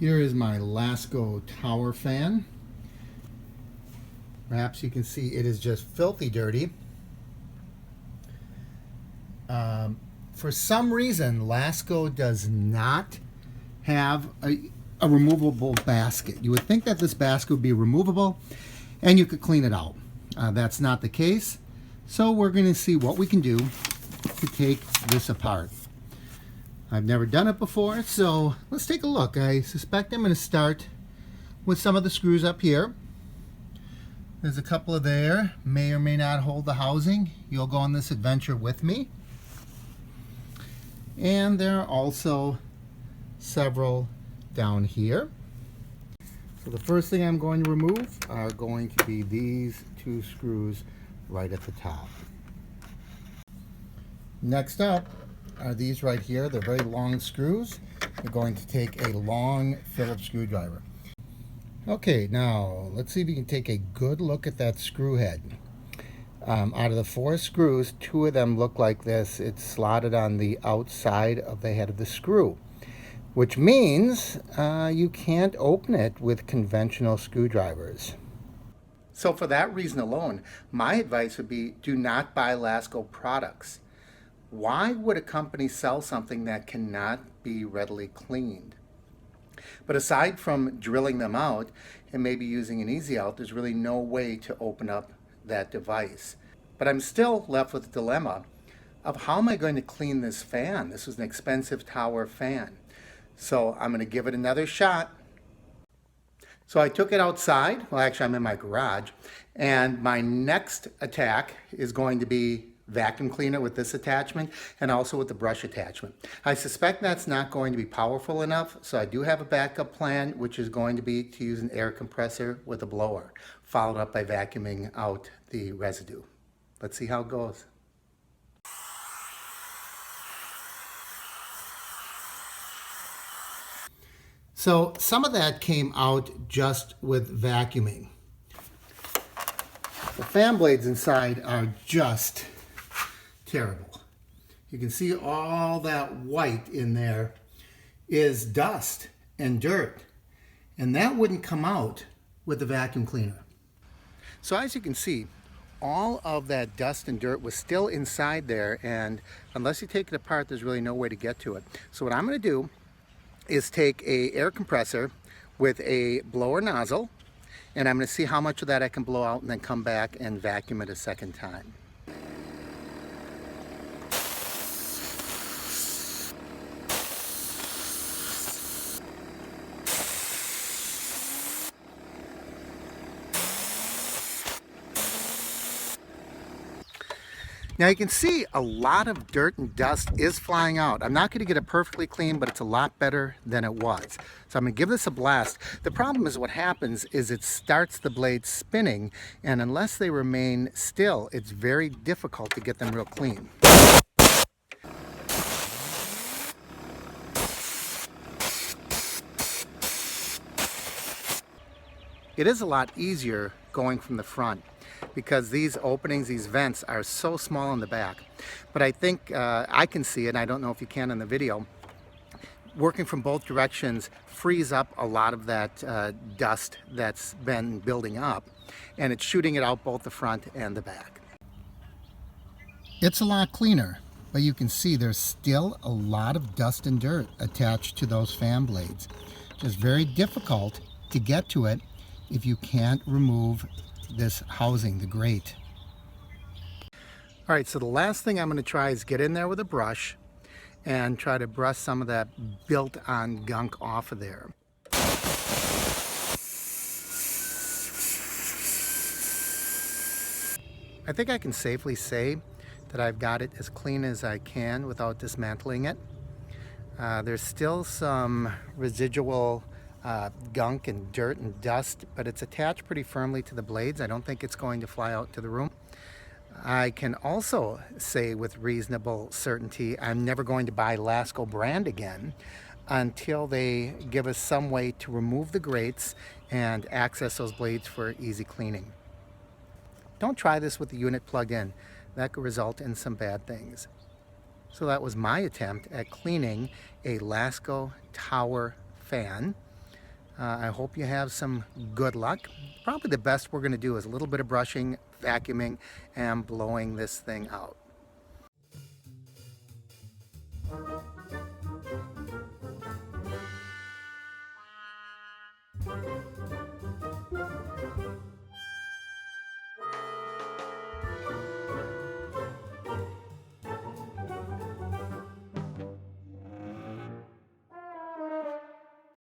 Here is my Lasko tower fan. Perhaps you can see it is just filthy dirty. For some reason, Lasko does not have a removable basket. You would think that this basket would be removable and you could clean it out. That's not the case. So we're going to see what we can do to take this apart. I've never done it before, so let's take a look. I suspect I'm going to start with some of the screws up here. There's a couple of there, may or may not hold the housing. You'll go on this adventure with me. And there are also several down here. So the first thing I'm going to remove are going to be these two screws right at the top. Next up are these right here. They're very long screws. We're going to take a long Phillips screwdriver. Okay, now let's see if we can take a good look at that screw head. Out of the 4 screws, 2 of them look like this. It's slotted on the outside of the head of the screw, which means you can't open it with conventional screwdrivers. So for that reason alone, my advice would be do not buy Lasko products. Why would a company sell something that cannot be readily cleaned? But aside from drilling them out and maybe using an easy out, there's really no way to open up that device. But I'm still left with the dilemma of how am I going to clean this fan? This was an expensive tower fan. So I'm going to give it another shot. So I took it outside. Well, actually I'm in my garage. And my next attack is going to be vacuum cleaner with this attachment and also with the brush attachment. I suspect that's not going to be powerful enough, so I do have a backup plan, which is going to be to use an air compressor with a blower, followed up by vacuuming out the residue. Let's see how it goes. So some of that came out just with vacuuming. The fan blades inside are just terrible. You can see all that white in there is dust and dirt, and that wouldn't come out with the vacuum cleaner. So as you can see, all of that dust and dirt was still inside there, and unless you take it apart, there's really no way to get to it. So what I'm going to do is take a air compressor with a blower nozzle, and I'm going to see how much of that I can blow out and then come back and vacuum it a second time. Now you can see a lot of dirt and dust is flying out. I'm not going to get it perfectly clean, but it's a lot better than it was. So I'm going to give this a blast. The problem is what happens is it starts the blades spinning, and unless they remain still, it's very difficult to get them real clean. It is a lot easier going from the front, because these openings, these vents are so small in the back. But I think I can see it, and I don't know if you can in the video, working from both directions frees up a lot of that dust that's been building up, and it's shooting it out both the front and the back. It's a lot cleaner, but you can see there's still a lot of dust and dirt attached to those fan blades. It's very difficult to get to it if you can't remove this housing, the grate. All right, so the last thing I'm going to try is get in there with a brush and try to brush some of that built-on gunk off of there. I think I can safely say that I've got it as clean as I can without dismantling it. There's still some residual gunk and dirt and dust, but it's attached pretty firmly to the blades. I don't think it's going to fly out to the room. I can also say with reasonable certainty I'm never going to buy Lasko brand again until they give us some way to remove the grates and access those blades for easy cleaning. Don't try this with the unit plugged in. That could result in some bad things. So that was my attempt at cleaning a Lasko tower fan. I hope you have some good luck. Probably the best we're going to do is a little bit of brushing, vacuuming, and blowing this thing out.